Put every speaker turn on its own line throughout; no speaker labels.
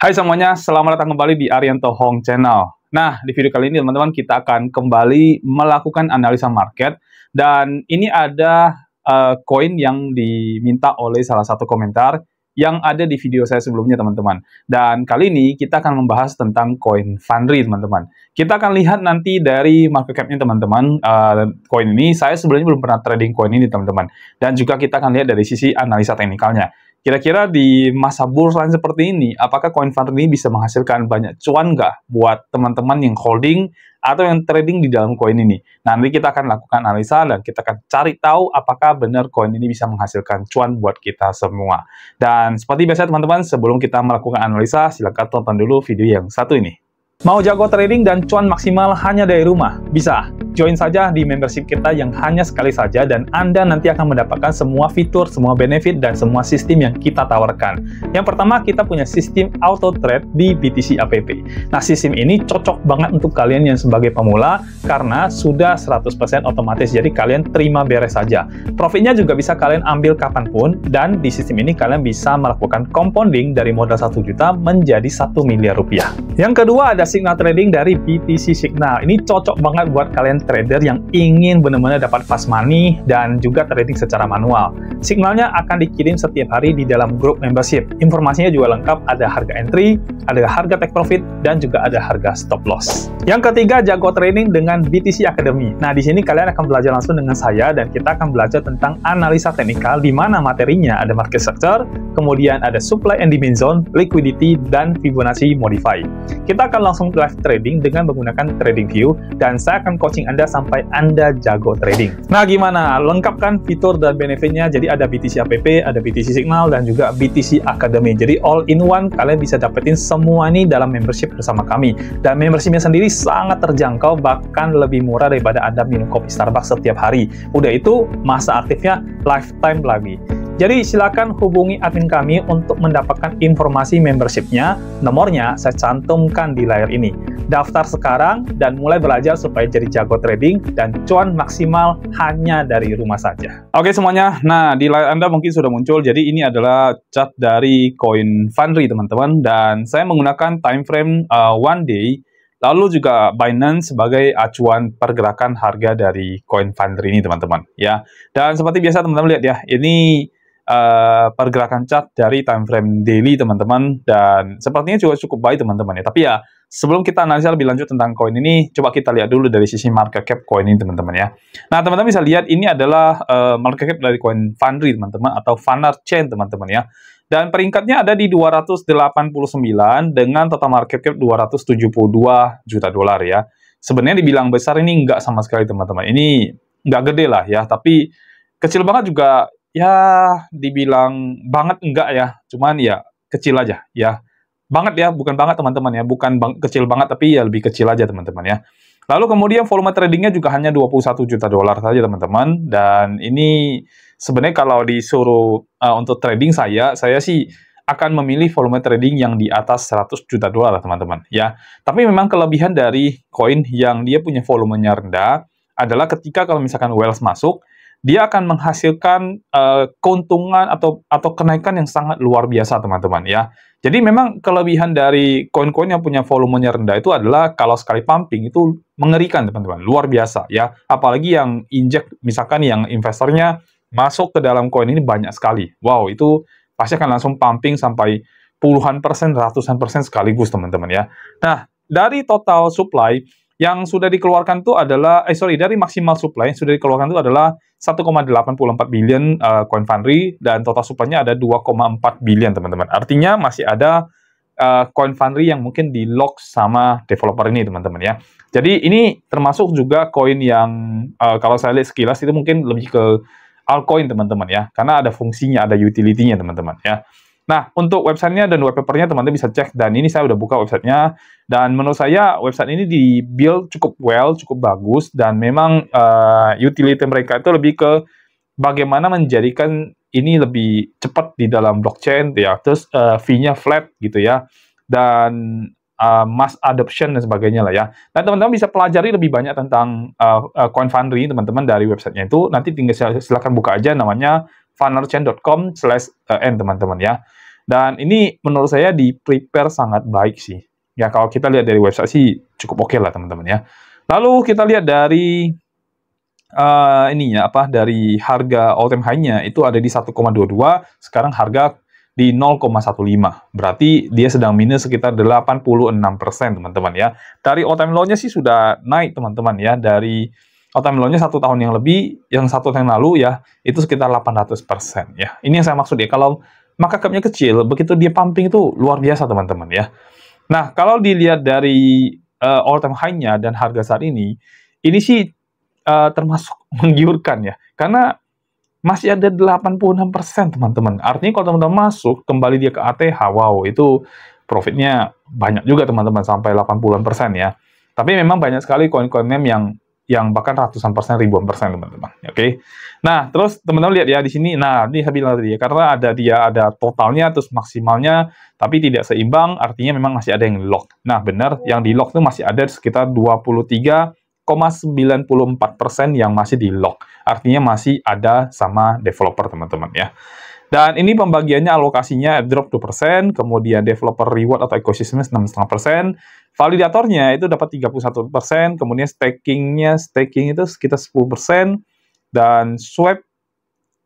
Hai semuanya, selamat datang kembali di Arianto Hong Channel. Nah, di video kali ini teman-teman kita akan kembali melakukan analisa market dan ini ada koin yang diminta oleh salah satu komentar yang ada di video saya sebelumnya teman-teman. Dan kali ini kita akan membahas tentang koin Fundry teman-teman. Kita akan lihat nanti dari market cap-nya teman-teman. Koin ini saya sebenarnya belum pernah trading koin ini teman-teman. Dan juga kita akan lihat dari sisi analisa teknikalnya. Kira-kira di masa bullrun seperti ini, apakah koin Fundry ini bisa menghasilkan banyak cuan nggak buat teman-teman yang holding atau yang trading di dalam koin ini? Nanti kita akan lakukan analisa dan kita akan cari tahu apakah benar koin ini bisa menghasilkan cuan buat kita semua. Dan seperti biasa teman-teman, sebelum kita melakukan analisa, silakan tonton dulu video yang satu ini. Mau jago trading dan cuan maksimal hanya dari rumah? Bisa. Join saja di membership kita yang hanya sekali saja dan Anda nanti akan mendapatkan semua fitur, semua benefit, dan semua sistem yang kita tawarkan. Yang pertama, kita punya sistem auto trade di BTC App. Nah, sistem ini cocok banget untuk kalian yang sebagai pemula karena sudah 100% otomatis, jadi kalian terima beres saja. Profitnya juga bisa kalian ambil kapanpun dan di sistem ini kalian bisa melakukan compounding dari modal 1 juta menjadi 1 miliar rupiah. Yang kedua ada signal trading dari BTC Signal. Ini cocok banget buat kalian trader yang ingin benar-benar dapat fast money dan juga trading secara manual. Signalnya akan dikirim setiap hari di dalam grup membership. Informasinya juga lengkap, ada harga entry, ada harga take profit, dan juga ada harga stop loss. Yang ketiga, jago trading dengan BTC Academy. Nah, di sini kalian akan belajar langsung dengan saya dan kita akan belajar tentang analisa teknikal di mana materinya ada market structure, kemudian ada supply and demand zone, liquidity, dan Fibonacci modify. Kita akan langsung live trading dengan menggunakan TradingView dan saya akan coaching Anda sampai Anda jago trading. Nah, gimana? Lengkapkan fitur dan benefitnya. Jadi ada BTC App, ada BTC Signal, dan juga BTC Academy. Jadi all in one, kalian bisa dapetin semua ini dalam membership bersama kami. Dan membershipnya sendiri sangat terjangkau, bahkan lebih murah daripada Anda minum kopi Starbucks setiap hari. Udah itu, masa aktifnya lifetime lagi. Jadi silakan hubungi admin kami untuk mendapatkan informasi membershipnya. Nomornya saya cantumkan di layar ini. Daftar sekarang dan mulai belajar supaya jadi jago trading dan cuan maksimal hanya dari rumah saja. Oke semuanya, nah di layar Anda mungkin sudah muncul. Jadi ini adalah chart dari koin Fundry teman-teman. Dan saya menggunakan time frame 1 day. Lalu juga Binance sebagai acuan pergerakan harga dari koin Fundry ini teman-teman. Ya. Dan seperti biasa teman-teman lihat ya, ini pergerakan chart dari time frame daily teman-teman dan sepertinya juga cukup baik teman-teman ya. Tapi ya sebelum kita analisa lebih lanjut tentang koin ini, coba kita lihat dulu dari sisi market cap koin ini teman-teman ya. Nah teman-teman bisa lihat ini adalah market cap dari koin Fundry teman-teman atau Funar Chain teman-teman ya. Dan peringkatnya ada di 289 dengan total market cap 272 juta dolar ya. Sebenarnya dibilang besar ini enggak sama sekali teman-teman. Ini enggak gede lah ya, tapi kecil banget juga. Ya, dibilang banget enggak ya, cuman ya kecil aja ya. Banget ya, bukan banget teman-teman ya, bukan kecil banget tapi ya lebih kecil aja teman-teman ya. Lalu kemudian volume tradingnya juga hanya 21 juta dolar saja teman-teman. Dan ini sebenarnya kalau disuruh untuk trading saya sih akan memilih volume trading yang di atas 100 juta dolar teman-teman ya. Tapi memang kelebihan dari koin yang dia punya volumenya rendah adalah ketika kalau misalkan whales masuk, dia akan menghasilkan keuntungan atau kenaikan yang sangat luar biasa teman-teman ya. Jadi memang kelebihan dari koin-koin yang punya volumenya rendah itu adalah kalau sekali pumping itu mengerikan teman-teman, luar biasa ya. Apalagi yang injek misalkan yang investornya masuk ke dalam koin ini banyak sekali. Wow, itu pasti akan langsung pumping sampai puluhan persen, ratusan persen sekaligus teman-teman ya. Nah, dari total supply yang sudah dikeluarkan itu adalah, dari maksimal supply yang sudah dikeluarkan itu adalah 1,84 billion koin Fundry dan total supply-nya ada 2,4 billion teman-teman. Artinya masih ada koin Fundry yang mungkin di lock sama developer ini teman-teman ya. Jadi ini termasuk juga koin yang kalau saya lihat sekilas itu mungkin lebih ke altcoin teman-teman ya, karena ada fungsinya, ada utility-nya teman-teman ya. Nah, untuk websitenya dan white paper-nya teman-teman bisa cek, dan ini saya udah buka websitenya, dan menurut saya website ini di-build cukup well, cukup bagus, dan memang utility mereka itu lebih ke bagaimana menjadikan ini lebih cepat di dalam blockchain, ya, terus fee-nya flat gitu ya, dan mass adoption dan sebagainya lah ya. Nah, teman-teman bisa pelajari lebih banyak tentang coin Fundry teman-teman dari websitenya itu, nanti tinggal silakan buka aja namanya funerchain.com/n teman-teman ya. Dan ini menurut saya di prepare sangat baik sih. Ya kalau kita lihat dari website sih cukup oke lah teman-teman ya. Lalu kita lihat dari ininya apa dari harga all time high-nya itu ada di 1,22, sekarang harga di 0,15. Berarti dia sedang minus sekitar 86% teman-teman ya. Dari all time low-nya sih sudah naik teman-teman ya. Dari all time low-nya 1 tahun yang lebih, yang 1 tahun lalu ya, itu sekitar 800% ya. Ini yang saya maksud ya, kalau market cap-nya kecil, begitu dia pumping itu luar biasa teman-teman ya. Nah, kalau dilihat dari all time high-nya dan harga saat ini sih termasuk menggiurkan ya. Karena masih ada 86% teman-teman. Artinya kalau teman-teman masuk, kembali dia ke ATH, wow, itu profitnya banyak juga teman-teman, sampai 80% ya. Tapi memang banyak sekali koin-koin meme yang bahkan ratusan persen, ribuan persen teman-teman. Oke. Nah, terus teman-teman lihat ya di sini. Nah, ini saya bilang tadi ya, karena ada totalnya terus maksimalnya tapi tidak seimbang, artinya memang masih ada yang di lock. Nah, benar, yang di lock itu masih ada sekitar 93,94% yang masih di lock. Artinya masih ada sama developer teman-teman ya. Dan ini pembagiannya alokasinya drop 2%, kemudian developer reward atau ekosistemnya 6,5%, validatornya itu dapat 31%, kemudian staking itu sekitar 10%, dan swap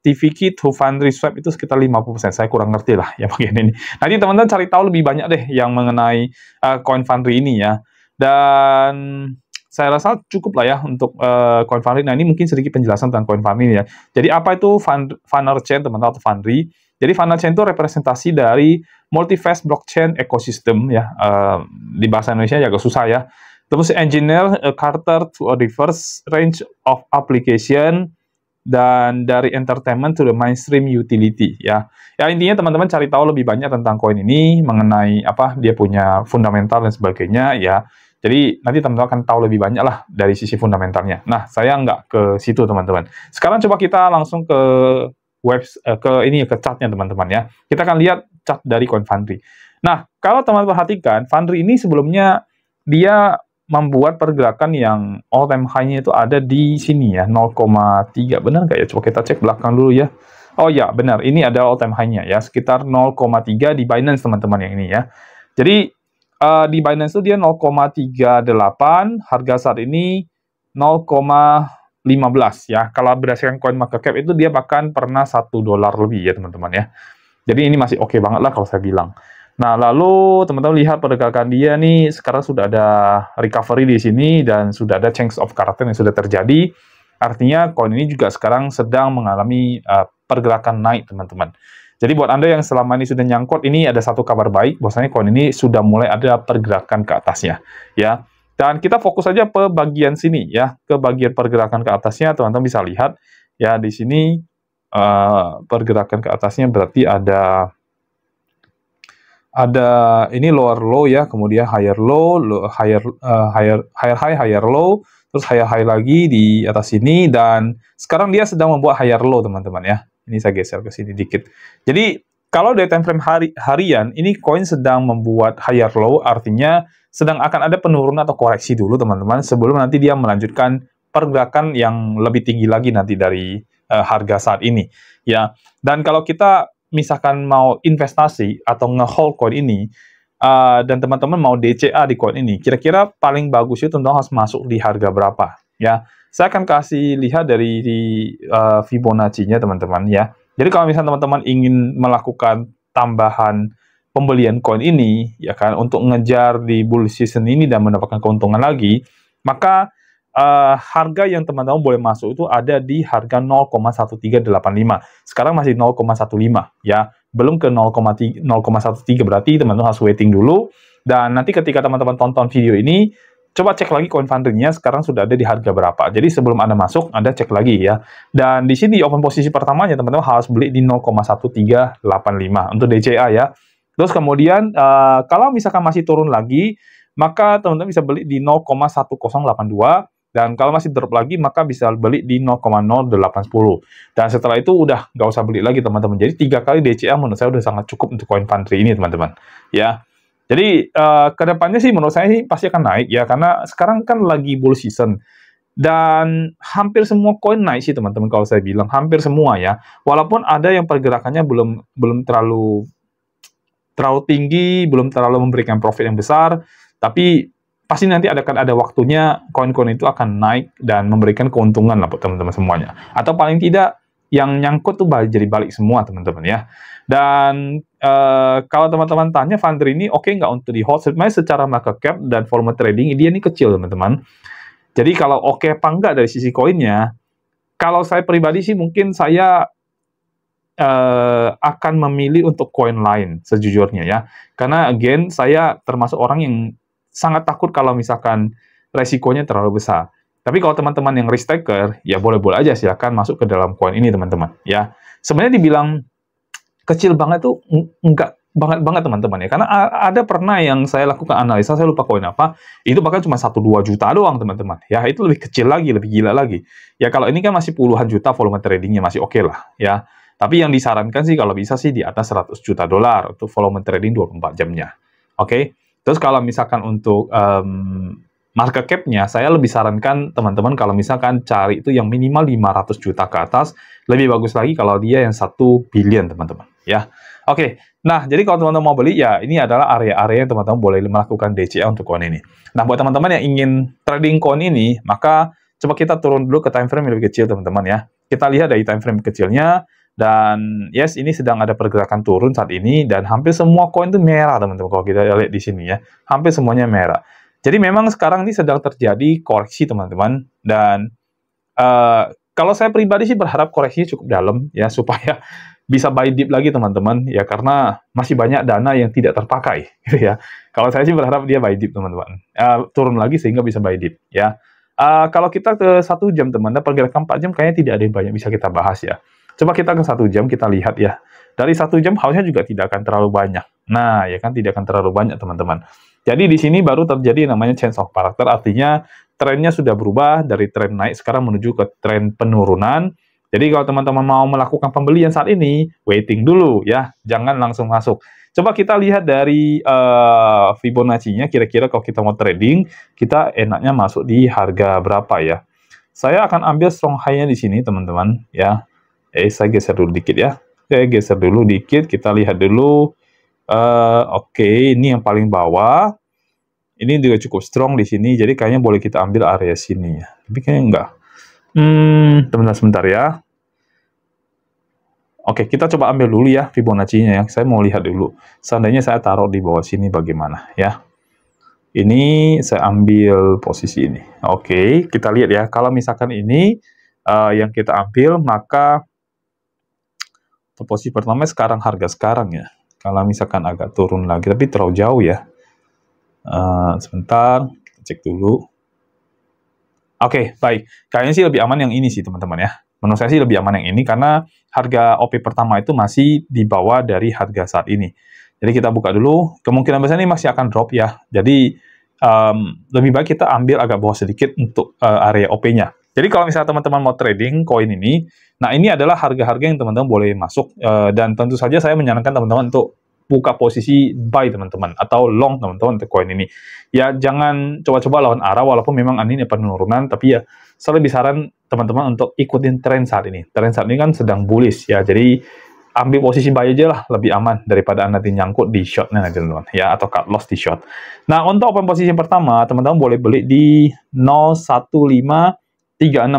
TVK to Fundry swap itu sekitar 50%. Saya kurang ngerti lah yang bagian ini. Nanti teman-teman cari tahu lebih banyak deh yang mengenai coin Fundry ini ya. Dan saya rasa cukup lah ya untuk coin Fundry. Nah, ini mungkin sedikit penjelasan tentang coin Fundry ya. Jadi apa itu Funnel Chain teman-teman atau Fundry? Jadi Funnel Chain itu representasi dari multi-phase blockchain ecosystem ya. Di bahasa Indonesia agak susah ya. Terus engineer cater to a diverse range of application, dan dari entertainment to the mainstream utility ya. Ya intinya teman-teman cari tahu lebih banyak tentang koin ini, mengenai apa dia punya fundamental dan sebagainya ya. Jadi nanti teman-teman akan tahu lebih banyak lah dari sisi fundamentalnya. Nah, saya nggak ke situ teman-teman. Sekarang coba kita langsung ke ke chartnya teman-teman ya. Kita akan lihat chart dari coin Fundry. Nah, kalau teman-teman perhatikan, Fundry ini sebelumnya dia membuat pergerakan yang all time high-nya itu ada di sini ya, 0,3. Benar nggak ya? Coba kita cek belakang dulu ya. Oh ya, benar. Ini ada all time high-nya ya, sekitar 0,3 di Binance teman-teman yang ini ya. Jadi di Binance itu dia 0,38, harga saat ini 0,15 ya. Kalau berdasarkan coin market cap itu dia bahkan pernah $1 lebih ya teman-teman ya. Jadi ini masih oke banget lah kalau saya bilang. Nah, lalu teman-teman lihat pergerakan dia nih, sekarang sudah ada recovery di sini dan sudah ada change of character yang sudah terjadi. Artinya koin ini juga sekarang sedang mengalami pergerakan naik, teman-teman. Jadi buat Anda yang selama ini sudah nyangkut, ini ada satu kabar baik, bahwasanya koin ini sudah mulai ada pergerakan ke atasnya, ya. Dan kita fokus saja ke bagian sini, ya, ke bagian pergerakan ke atasnya, teman-teman bisa lihat, ya, di sini pergerakan ke atasnya berarti ada ini lower low ya, kemudian higher low, higher high, higher low, terus higher high lagi di atas sini, dan sekarang dia sedang membuat higher low teman-teman ya. Ini saya geser ke sini dikit. Jadi kalau dari time frame harian, ini koin sedang membuat higher low, artinya sedang akan ada penurunan atau koreksi dulu teman-teman, sebelum nanti dia melanjutkan pergerakan yang lebih tinggi lagi nanti dari harga saat ini ya. Dan kalau kita misalkan mau investasi atau nge-hold coin ini, dan teman-teman mau DCA di coin ini, kira-kira paling bagus itu teman-teman harus masuk di harga berapa ya. Saya akan kasih lihat dari Fibonacci-nya teman-teman ya. Jadi kalau misalnya teman-teman ingin melakukan tambahan pembelian coin ini ya kan, untuk ngejar di bull season ini dan mendapatkan keuntungan lagi, maka harga yang teman-teman boleh masuk itu ada di harga 0,1385. Sekarang masih 0,15 ya. Belum ke 0,13, berarti teman-teman harus waiting dulu. Dan nanti ketika teman-teman tonton video ini, coba cek lagi coin Fundry-nya sekarang sudah ada di harga berapa. Jadi sebelum Anda masuk, Anda cek lagi ya. Dan di sini open posisi pertamanya teman-teman harus beli di 0,1385 untuk DCA ya. Terus kemudian kalau misalkan masih turun lagi, maka teman-teman bisa beli di 0,1082. Dan kalau masih drop lagi, maka bisa beli di 0,0810. Dan setelah itu udah nggak usah beli lagi, teman-teman. Jadi 3 kali DCA menurut saya udah sangat cukup untuk coin Fundry ini, teman-teman. Ya. Jadi kedepannya sih menurut saya sih pasti akan naik ya, karena sekarang kan lagi bull season. Dan hampir semua koin naik sih, teman-teman, kalau saya bilang. Hampir semua ya. Walaupun ada yang pergerakannya belum terlalu terlalu tinggi, belum terlalu memberikan profit yang besar, tapi pasti nanti akan ada waktunya koin-koin itu akan naik dan memberikan keuntungan lah buat teman-teman semuanya. Atau paling tidak yang nyangkut tuh jadi balik semua teman-teman ya. Dan kalau teman-teman tanya Fundry ini oke nggak untuk di hold, sebenarnya secara market cap dan volume trading dia ini kecil teman-teman. Jadi kalau oke apa enggak dari sisi koinnya, kalau saya pribadi sih mungkin saya akan memilih untuk koin lain sejujurnya ya. Karena again saya termasuk orang yang sangat takut kalau misalkan resikonya terlalu besar. Tapi kalau teman-teman yang risk taker, ya boleh-boleh aja silakan masuk ke dalam koin ini teman-teman ya. Sebenarnya dibilang kecil banget tuh enggak banget teman-teman ya. Karena ada pernah yang saya lakukan analisa, saya lupa koin apa, itu bahkan cuma 1-2 juta doang teman-teman. Ya itu lebih kecil lagi, lebih gila lagi. Ya kalau ini kan masih puluhan juta volume tradingnya, masih oke lah ya. Tapi yang disarankan sih kalau bisa sih di atas 100 juta dolar untuk volume trading 24 jamnya. Oke. Terus kalau misalkan untuk market cap-nya, saya lebih sarankan teman-teman kalau misalkan cari itu yang minimal 500 juta ke atas, lebih bagus lagi kalau dia yang 1 billion teman-teman ya. Oke, nah jadi kalau teman-teman mau beli ya ini adalah area-area yang teman-teman boleh melakukan DCA untuk koin ini. Nah buat teman-teman yang ingin trading koin ini, maka coba kita turun dulu ke time frame yang lebih kecil teman-teman ya. Kita lihat dari time frame kecilnya, dan yes ini sedang ada pergerakan turun saat ini, dan hampir semua koin itu merah teman-teman kalau kita lihat di sini ya. Hampir semuanya merah. Jadi memang sekarang ini sedang terjadi koreksi teman-teman, dan kalau saya pribadi sih berharap koreksinya cukup dalam ya supaya bisa buy dip lagi teman-teman ya, karena masih banyak dana yang tidak terpakai gitu ya. Kalau saya sih berharap dia buy dip teman-teman, turun lagi sehingga bisa buy dip ya. Kalau kita ke 1 jam teman-teman, pergerakan 4 jam kayaknya tidak ada yang banyak bisa kita bahas ya. Coba kita ke 1 jam, kita lihat ya. Dari 1 jam harusnya juga tidak akan terlalu banyak. Nah, ya kan tidak akan terlalu banyak teman-teman. Jadi di sini baru terjadi namanya change of character, artinya trennya sudah berubah dari tren naik sekarang menuju ke tren penurunan. Jadi kalau teman-teman mau melakukan pembelian saat ini, waiting dulu ya, jangan langsung masuk. Coba kita lihat dari Fibonacci-nya, kira-kira kalau kita mau trading, kita enaknya masuk di harga berapa ya. Saya akan ambil strong high-nya di sini teman-teman ya. Saya geser dulu dikit ya. Saya geser dulu dikit, kita lihat dulu. Oke, ini yang paling bawah. Ini juga cukup strong di sini, jadi kayaknya boleh kita ambil area sini ya. Tapi kayaknya enggak. Sebentar ya. Oke, kita coba ambil dulu ya Fibonacci-nya ya. Saya mau lihat dulu. Seandainya saya taruh di bawah sini bagaimana ya. Ini saya ambil posisi ini. Oke, kita lihat ya. Kalau misalkan ini yang kita ambil, maka posisi pertama sekarang harga sekarang ya. Kalau misalkan agak turun lagi, tapi terlalu jauh ya. Sebentar, kita cek dulu. Oke, baik. Kayaknya sih lebih aman yang ini sih teman-teman ya. Menurut saya sih lebih aman yang ini karena harga OP pertama itu masih di bawah dari harga saat ini. Jadi kita buka dulu. Kemungkinan besar ini masih akan drop ya. Jadi lebih baik kita ambil agak bawah sedikit untuk area OP-nya. Jadi kalau misalnya teman-teman mau trading koin ini, nah ini adalah harga-harga yang teman-teman boleh masuk, dan tentu saja saya menyarankan teman-teman untuk buka posisi buy teman-teman, atau long teman-teman untuk koin ini. Ya jangan coba-coba lawan arah, walaupun memang ini penurunan, tapi ya saya lebih saran teman-teman untuk ikutin tren saat ini. Tren saat ini kan sedang bullish ya, jadi ambil posisi buy aja lah, lebih aman daripada nanti nyangkut di shortnya nanti teman-teman ya, atau cut loss di short. Nah untuk open posisi yang pertama, teman-teman boleh beli di 01536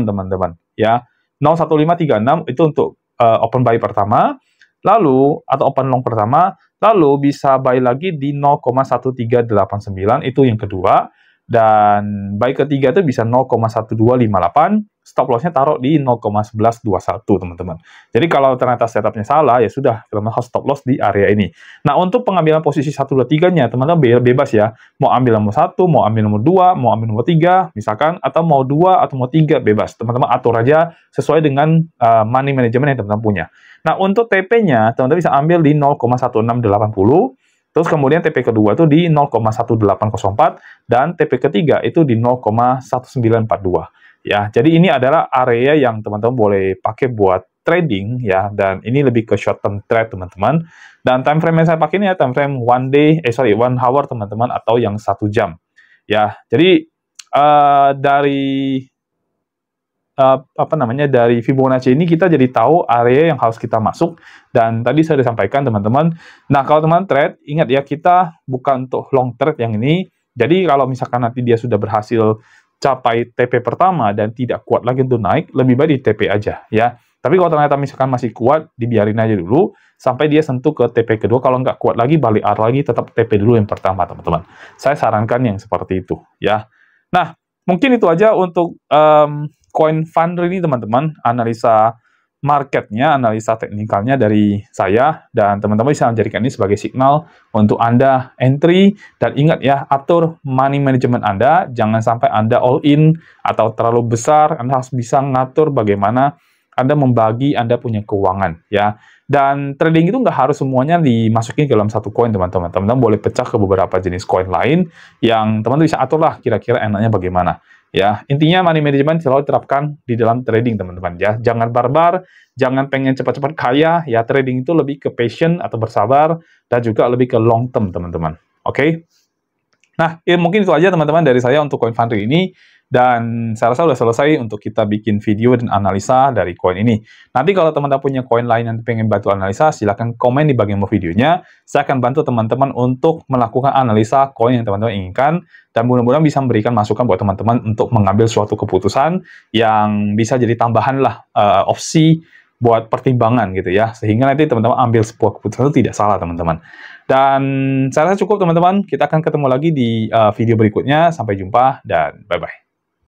teman-teman ya. 01536 itu untuk open buy pertama, lalu atau open long pertama, lalu bisa buy lagi di 0,1389 itu yang kedua, dan buy ketiga itu bisa 0,1258, stop loss-nya taruh di 0,1121 teman-teman. Jadi kalau ternyata setupnya salah ya sudah, teman-teman harus stop loss di area ini. Nah untuk pengambilan posisi 1, 2, 3-nya teman-teman bebas ya, mau ambil nomor 1, mau ambil nomor 2, mau ambil nomor 3 misalkan, atau mau 2 atau mau 3 bebas, teman-teman atur aja sesuai dengan money management yang teman-teman punya. Nah untuk TP-nya teman-teman bisa ambil di 0,1680, terus kemudian TP kedua itu di 0,1804, dan TP ketiga itu di 0,1942. Ya, jadi ini adalah area yang teman-teman boleh pakai buat trading ya, dan ini lebih ke short term trade teman-teman. Dan time frame yang saya pakai ini ya time frame 1 hour teman-teman, atau yang 1 jam. Ya, jadi dari dari Fibonacci ini kita jadi tahu area yang harus kita masuk, dan tadi saya sudah sampaikan teman-teman. Nah, kalau teman trade, ingat ya, kita bukan untuk long trade yang ini. Jadi kalau misalkan nanti dia sudah berhasil capai TP pertama dan tidak kuat lagi untuk naik, lebih baik di TP aja ya. Tapi kalau ternyata misalkan masih kuat, dibiarin aja dulu sampai dia sentuh ke TP kedua. Kalau nggak kuat lagi, balik arah lagi, tetap TP dulu yang pertama, teman-teman. Saya sarankan yang seperti itu ya. Nah, mungkin itu aja untuk Coin Foundry ini, teman-teman. Analisa marketnya, analisa teknikalnya dari saya, dan teman-teman bisa menjadikan ini sebagai signal untuk Anda entry. Dan ingat ya, atur money management Anda, jangan sampai Anda all in atau terlalu besar. Anda harus bisa ngatur bagaimana Anda membagi Anda punya keuangan ya. Dan trading itu nggak harus semuanya dimasukin ke dalam satu koin, teman-teman. Teman-teman boleh pecah ke beberapa jenis koin lain yang teman-teman bisa atur lah kira-kira enaknya bagaimana. Ya, intinya money management selalu diterapkan di dalam trading, teman-teman ya. Jangan barbar, jangan pengen cepat-cepat kaya ya. Trading itu lebih ke passion atau bersabar, dan juga lebih ke long term, teman-teman. Oke? Nah, ya mungkin itu aja teman-teman dari saya untuk Coin Foundry ini. Dan saya rasa sudah selesai untuk kita bikin video dan analisa dari koin ini. Nanti kalau teman-teman punya koin lain yang pengen bantu analisa, silahkan komen di bagian bawah videonya. Saya akan bantu teman-teman untuk melakukan analisa koin yang teman-teman inginkan. Dan mudah-mudahan bisa memberikan masukan buat teman-teman untuk mengambil suatu keputusan yang bisa jadi tambahan lah opsi buat pertimbangan gitu ya. Sehingga nanti teman-teman ambil sebuah keputusan itu tidak salah, teman-teman. Dan saya rasa cukup, teman-teman. Kita akan ketemu lagi di video berikutnya. Sampai jumpa dan bye-bye.